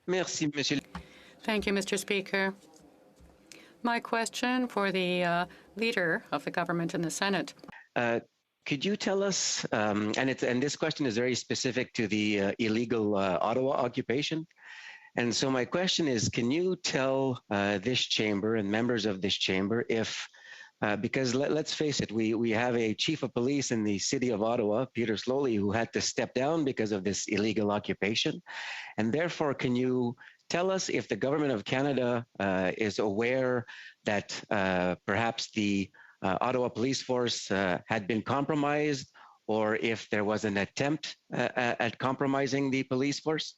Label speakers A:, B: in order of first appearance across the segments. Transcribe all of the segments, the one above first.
A: Merci, Monsieur.
B: Thank you, Mr. Speaker. My question for the leader of the government in the Senate.
A: Could you tell us, and this question is very specific to the illegal Ottawa occupation. And so my question is, can you tell this chamber and members of this chamber if, because let's face it, we have a chief of police in the city of Ottawa, Peter Slowly, who had to step down because of this illegal occupation. And therefore, can you tell us if the government of Canada is aware that perhaps the Ottawa police force had been compromised, or if there was an attempt at compromising the police force?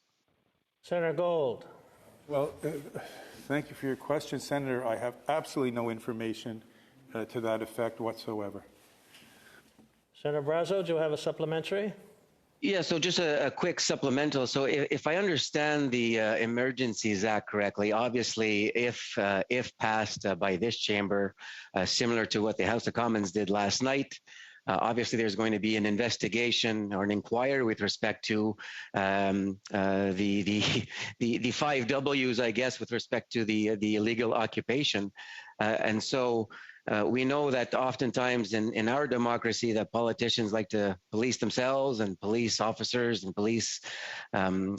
C: Senator Gold.
D: Well, thank you for your question, Senator. I have absolutely no information to that effect whatsoever.
C: Senator Brazo, do you have a supplementary?
A: Yeah, so just a quick supplemental. So if I understand the Emergencies Act correctly, obviously if passed by this chamber, similar to what the House of Commons did last night, obviously, there's going to be an investigation or an inquiry with respect to the 5 Ws, I guess, with respect to the illegal occupation. And so we know that oftentimes in our democracy that politicians like to police themselves, and police officers and police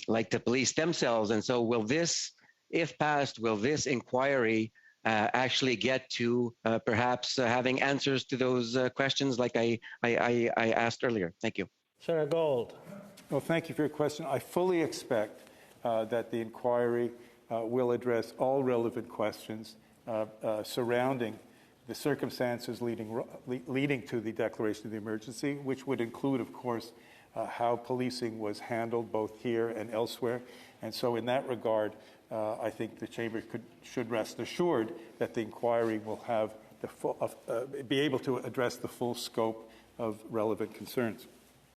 A: like to police themselves. And so will this, if passed, will this inquiry actually get to perhaps having answers to those questions like I asked earlier? Thank you.
C: Senator Gold.
D: Well, thank you for your question. I fully expect that the inquiry will address all relevant questions surrounding the circumstances leading to the declaration of the emergency, which would include, of course, how policing was handled both here and elsewhere. And so in that regard, I think the Chamber should rest assured that the inquiry will have be able to address the full scope of relevant concerns.